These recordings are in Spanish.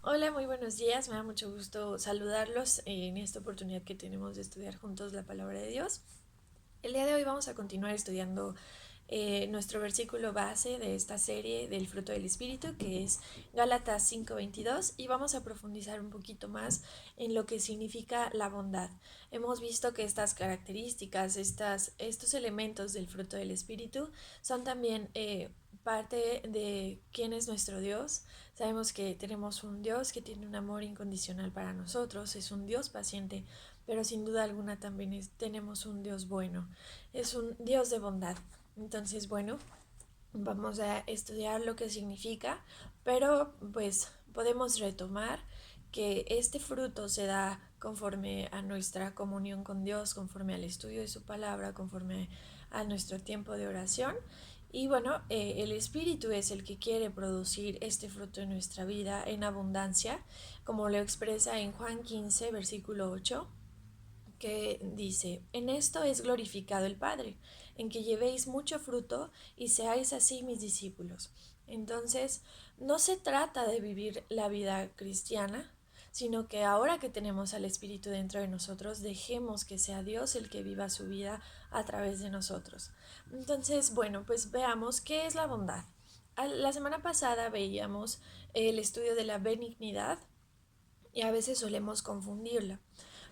Hola, muy buenos días. Me da mucho gusto saludarlos en esta oportunidad que tenemos de estudiar juntos la palabra de Dios. El día de hoy vamos a continuar estudiando nuestro versículo base de esta serie del fruto del Espíritu, que es Gálatas 5:22, y vamos a profundizar un poquito más en lo que significa la bondad. Hemos visto que estas características, estos elementos del fruto del Espíritu son también parte de quién es nuestro Dios. Sabemos que tenemos un Dios que tiene un amor incondicional para nosotros, es un Dios paciente, pero sin duda alguna también tenemos un Dios bueno, es un Dios de bondad. Entonces, bueno, vamos a estudiar lo que significa, pero pues podemos retomar que este fruto se da conforme a nuestra comunión con Dios, conforme al estudio de su palabra, conforme a nuestro tiempo de oración. Y bueno, el Espíritu es el que quiere producir este fruto en nuestra vida en abundancia, como lo expresa en Juan 15, versículo 8, que dice: en esto es glorificado el Padre, en que llevéis mucho fruto y seáis así mis discípulos. Entonces, no se trata de vivir la vida cristiana, sino que ahora que tenemos al Espíritu dentro de nosotros, dejemos que sea Dios el que viva su vida a través de nosotros. Entonces, bueno, pues veamos qué es la bondad. La semana pasada veíamos el estudio de la benignidad y a veces solemos confundirla.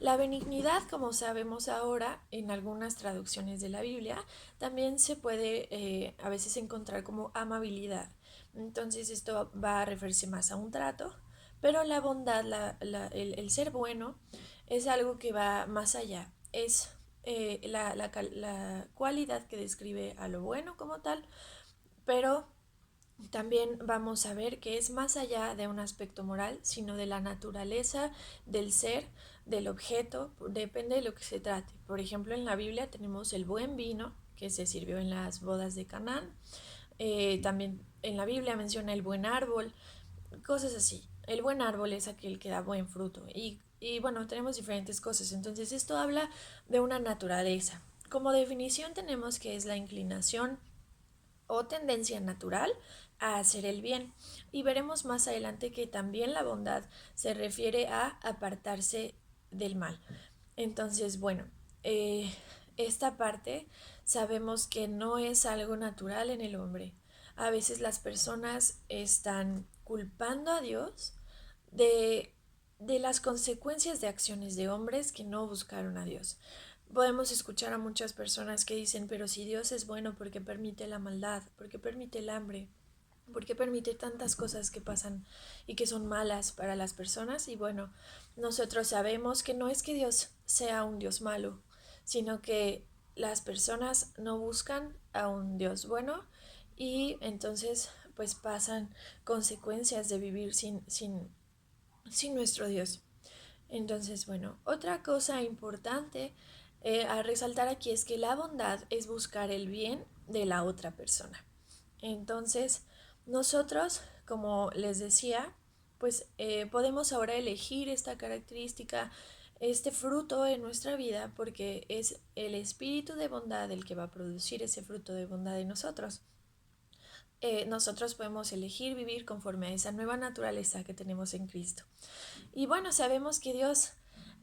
La benignidad, como sabemos ahora en algunas traducciones de la Biblia, también se puede a veces encontrar como amabilidad. Entonces esto va a referirse más a un trato, pero la bondad, el ser bueno, es algo que va más allá. Es la cualidad que describe a lo bueno como tal, pero también vamos a ver que es más allá de un aspecto moral, sino de la naturaleza del ser, del objeto, depende de lo que se trate. Por ejemplo, en la Biblia tenemos el buen vino que se sirvió en las bodas de Canaán. También en la Biblia menciona el buen árbol, cosas así. El buen árbol es aquel que da buen fruto. Y bueno, tenemos diferentes cosas. Entonces esto habla de una naturaleza. Como definición tenemos que es la inclinación o tendencia natural a hacer el bien. Y veremos más adelante que también la bondad se refiere a apartarse del mal. Entonces, bueno, esta parte sabemos que no es algo natural en el hombre. A veces las personas están culpando a Dios de, de las consecuencias de acciones de hombres que no buscaron a Dios. Podemos escuchar a muchas personas que dicen: pero si Dios es bueno, ¿por qué permite la maldad? ¿Por qué permite el hambre? ¿Por qué permite tantas cosas que pasan y que son malas para las personas? Y bueno, nosotros sabemos que no es que Dios sea un Dios malo, sino que las personas no buscan a un Dios bueno, y entonces pues pasan consecuencias de vivir sin nuestro Dios. Entonces, bueno, otra cosa importante a resaltar aquí es que la bondad es buscar el bien de la otra persona. Entonces, nosotros, como les decía, pues podemos ahora elegir esta característica, este fruto en nuestra vida, porque es el espíritu de bondad el que va a producir ese fruto de bondad en nosotros. Nosotros podemos elegir vivir conforme a esa nueva naturaleza que tenemos en Cristo. Y bueno, sabemos que Dios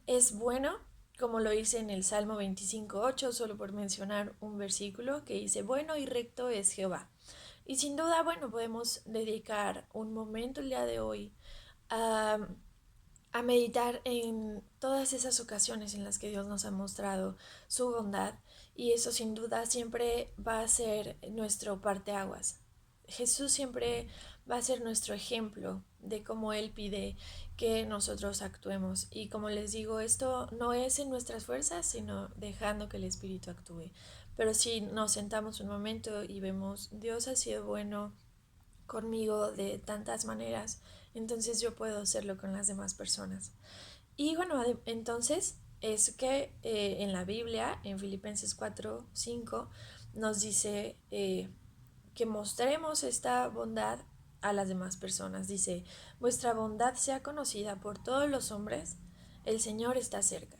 es bueno, como lo dice en el Salmo 25:8, solo por mencionar un versículo que dice: bueno y recto es Jehová. Y sin duda, bueno, podemos dedicar un momento el día de hoy a, a meditar en todas esas ocasiones en las que Dios nos ha mostrado su bondad, y eso sin duda siempre va a ser nuestro parteaguas. Jesús siempre va a ser nuestro ejemplo de cómo Él pide que nosotros actuemos. Y como les digo, esto no es en nuestras fuerzas, sino dejando que el Espíritu actúe. Pero si nos sentamos un momento y vemos: Dios ha sido bueno conmigo de tantas maneras, entonces yo puedo hacerlo con las demás personas. Y bueno, entonces es que en la Biblia, en Filipenses 4:5, nos dice que mostremos esta bondad a las demás personas. Dice: vuestra bondad sea conocida por todos los hombres, el Señor está cerca.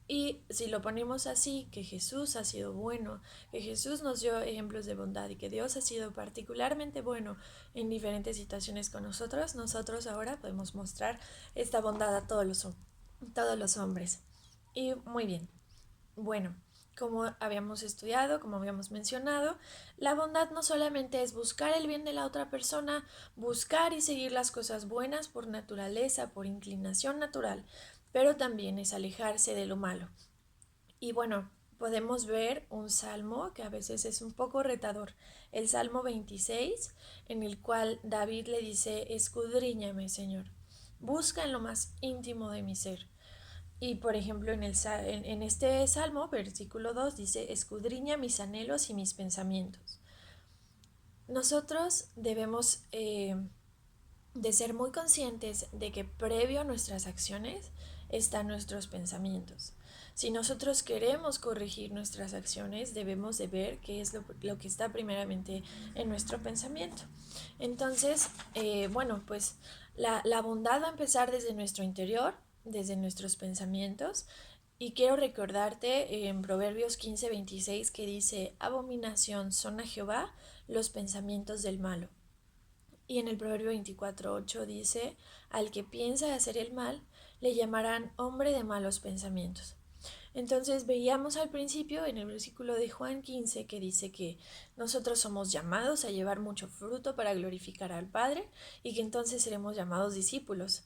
Y si lo ponemos así, que Jesús ha sido bueno, que Jesús nos dio ejemplos de bondad y que Dios ha sido particularmente bueno en diferentes situaciones con nosotros, nosotros ahora podemos mostrar esta bondad a todos los hombres. Y muy bien, bueno, como habíamos estudiado, como habíamos mencionado, la bondad no solamente es buscar el bien de la otra persona, buscar y seguir las cosas buenas por naturaleza, por inclinación natural, pero también es alejarse de lo malo. Y bueno, podemos ver un salmo que a veces es un poco retador, el Salmo 26, en el cual David le dice, escudriñame, Señor, busca en lo más íntimo de mi ser. Y por ejemplo, en este salmo, versículo 2 dice, escudriña mis anhelos y mis pensamientos. Nosotros debemos de ser muy conscientes de que previo a nuestras acciones están nuestros pensamientos. Si nosotros queremos corregir nuestras acciones, debemos de ver qué es lo que está primeramente en nuestro pensamiento. Entonces, bueno, pues la bondad va a empezar desde nuestro interior, desde nuestros pensamientos. Y quiero recordarte en Proverbios 15:26 que dice, abominación son a Jehová los pensamientos del malo. Y en el Proverbio 24:8 dice, al que piensa hacer el mal, le llamarán hombre de malos pensamientos. Entonces veíamos al principio en el versículo de Juan 15 que dice que nosotros somos llamados a llevar mucho fruto para glorificar al Padre y que entonces seremos llamados discípulos.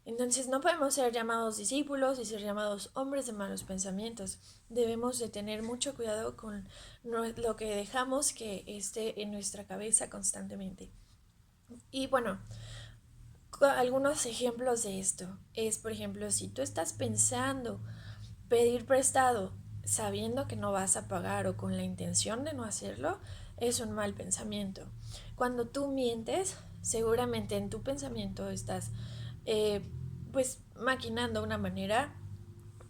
Entonces no podemos ser llamados discípulos y ser llamados hombres de malos pensamientos. Debemos de tener mucho cuidado con lo que dejamos que esté en nuestra cabeza constantemente. Y bueno, algunos ejemplos de esto es, por ejemplo, si tú estás pensando pedir prestado sabiendo que no vas a pagar o con la intención de no hacerlo, es un mal pensamiento. Cuando tú mientes, seguramente en tu pensamiento estás eh, pues maquinando una manera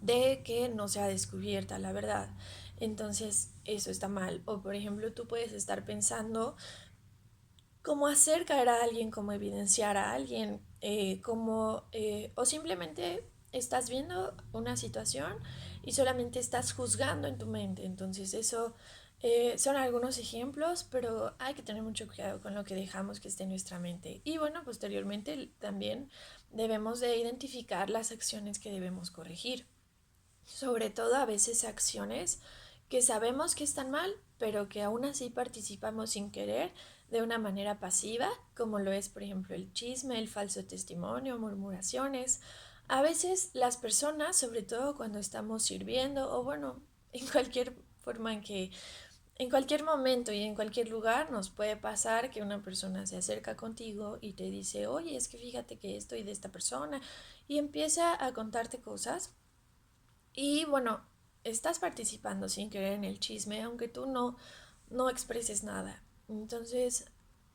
de que no sea descubierta la verdad. Entonces eso está mal. O por ejemplo, tú puedes estar pensando cómo hacer caer a alguien, cómo evidenciar a alguien, o simplemente estás viendo una situación y solamente estás juzgando en tu mente. Entonces eso son algunos ejemplos, pero hay que tener mucho cuidado con lo que dejamos que esté en nuestra mente. Y bueno, posteriormente también debemos de identificar las acciones que debemos corregir. Sobre todo a veces acciones que sabemos que están mal, pero que aún así participamos sin querer de una manera pasiva, como lo es por ejemplo el chisme, el falso testimonio, murmuraciones. A veces las personas, sobre todo cuando estamos sirviendo o bueno, en cualquier forma en cualquier momento y en cualquier lugar nos puede pasar que una persona se acerca contigo y te dice, oye, es que fíjate que estoy de esta persona y empieza a contarte cosas y bueno, estás participando sin querer en el chisme, aunque tú no expreses nada. Entonces,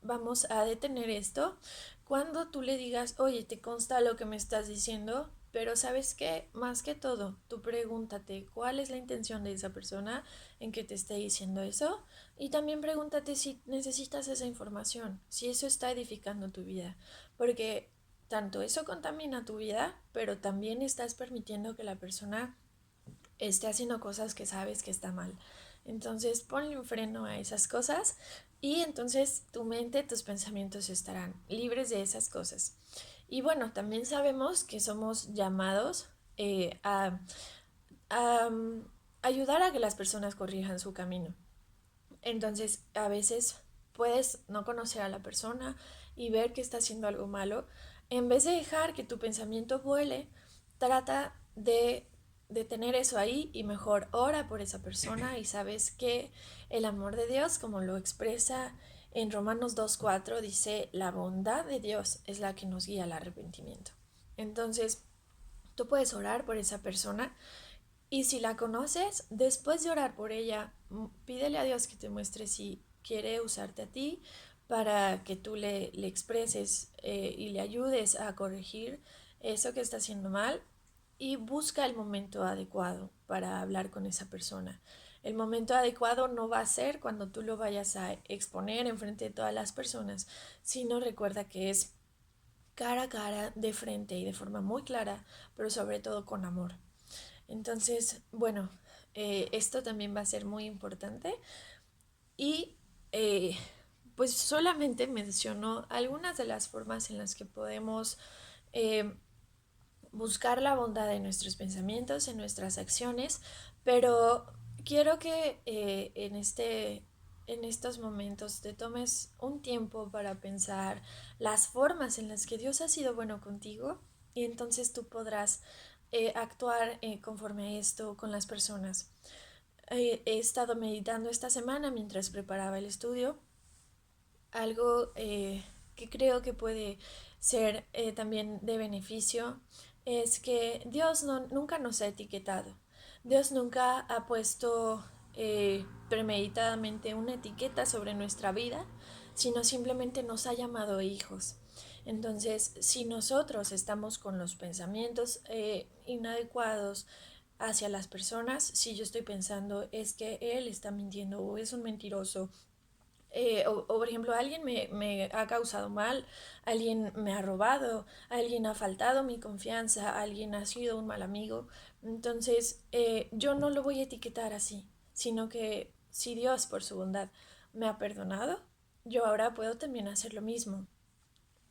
vamos a detener esto. Cuando tú le digas, oye, te consta lo que me estás diciendo, pero ¿sabes qué? Más que todo, tú pregúntate cuál es la intención de esa persona en que te esté diciendo eso. Y también pregúntate si necesitas esa información, si eso está edificando tu vida. Porque tanto eso contamina tu vida, pero también estás permitiendo que la persona esté haciendo cosas que sabes que está mal. Entonces ponle un freno a esas cosas y entonces tu mente, tus pensamientos estarán libres de esas cosas. Y bueno, también sabemos que somos llamados a ayudar a que las personas corrijan su camino. Entonces a veces puedes no conocer a la persona y ver que está haciendo algo malo. En vez de dejar que tu pensamiento vuele, trata de tener eso ahí y mejor ora por esa persona y sabes que el amor de Dios, como lo expresa en Romanos 2:4, dice, la bondad de Dios es la que nos guía al arrepentimiento. Entonces, tú puedes orar por esa persona y si la conoces, después de orar por ella, pídele a Dios que te muestre si quiere usarte a ti para que tú le expreses y le ayudes a corregir eso que está haciendo mal y busca el momento adecuado para hablar con esa persona. El momento adecuado no va a ser cuando tú lo vayas a exponer en frente de todas las personas, sino recuerda que es cara a cara, de frente y de forma muy clara, pero sobre todo con amor. Entonces, bueno, esto también va a ser muy importante y pues solamente menciono algunas de las formas en las que podemos eh, buscar la bondad en nuestros pensamientos, en nuestras acciones, pero quiero que en estos momentos te tomes un tiempo para pensar las formas en las que Dios ha sido bueno contigo y entonces tú podrás actuar conforme a esto con las personas. He estado meditando esta semana mientras preparaba el estudio algo que creo que puede ser también de beneficio es que Dios nunca nos ha etiquetado. Dios nunca ha puesto premeditadamente una etiqueta sobre nuestra vida, sino simplemente nos ha llamado hijos. Entonces, si nosotros estamos con los pensamientos inadecuados hacia las personas, si yo estoy pensando es que él está mintiendo o es un mentiroso o, por ejemplo, alguien me ha causado mal, alguien me ha robado, alguien ha faltado mi confianza, alguien ha sido un mal amigo. Entonces, yo no lo voy a etiquetar así, sino que si Dios, por su bondad, me ha perdonado, yo ahora puedo también hacer lo mismo.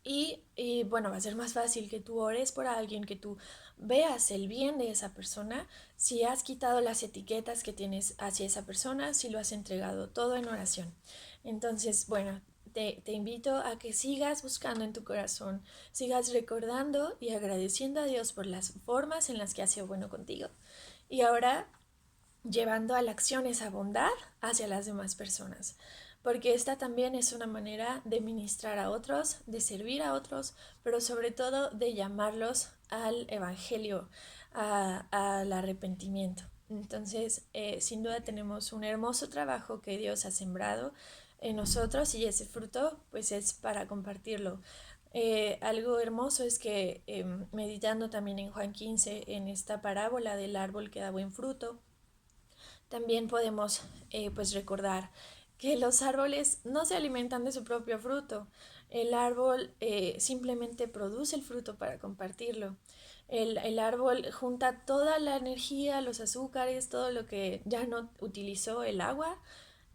Y bueno, va a ser más fácil que tú ores por alguien, que tú veas el bien de esa persona, si has quitado las etiquetas que tienes hacia esa persona, si lo has entregado todo en oración. Entonces, bueno, te invito a que sigas buscando en tu corazón, sigas recordando y agradeciendo a Dios por las formas en las que ha sido bueno contigo. Y ahora llevando a la acción esa bondad hacia las demás personas, porque esta también es una manera de ministrar a otros, de servir a otros, pero sobre todo de llamarlos al evangelio, al arrepentimiento. Entonces, sin duda tenemos un hermoso trabajo que Dios ha sembrado en nosotros y ese fruto pues es para compartirlo. Algo hermoso es que meditando también en Juan 15, en esta parábola del árbol que da buen fruto, también podemos pues recordar que los árboles no se alimentan de su propio fruto. El árbol simplemente produce el fruto para compartirlo. El árbol junta toda la energía, los azúcares, todo lo que ya no utilizó el agua,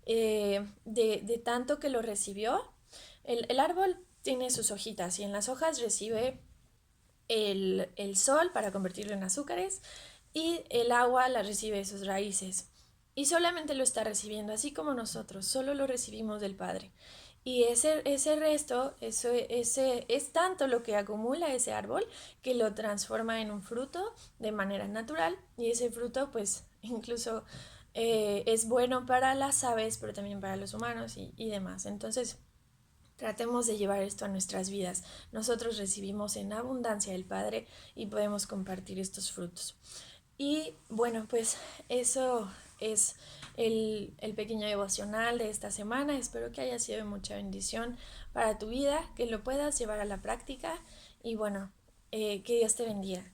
de tanto que lo recibió. El árbol tiene sus hojitas y en las hojas recibe el sol para convertirlo en azúcares y el agua la recibe de sus raíces. Y solamente lo está recibiendo, así como nosotros, solo lo recibimos del Padre. Y ese resto, ese, es tanto lo que acumula ese árbol que lo transforma en un fruto de manera natural. Y ese fruto, pues, incluso es bueno para las aves, pero también para los humanos y demás. Entonces, tratemos de llevar esto a nuestras vidas. Nosotros recibimos en abundancia del Padre y podemos compartir estos frutos. Y bueno, pues eso es el pequeño devocional de esta semana. Espero que haya sido de mucha bendición para tu vida, que lo puedas llevar a la práctica y bueno, que Dios te bendiga.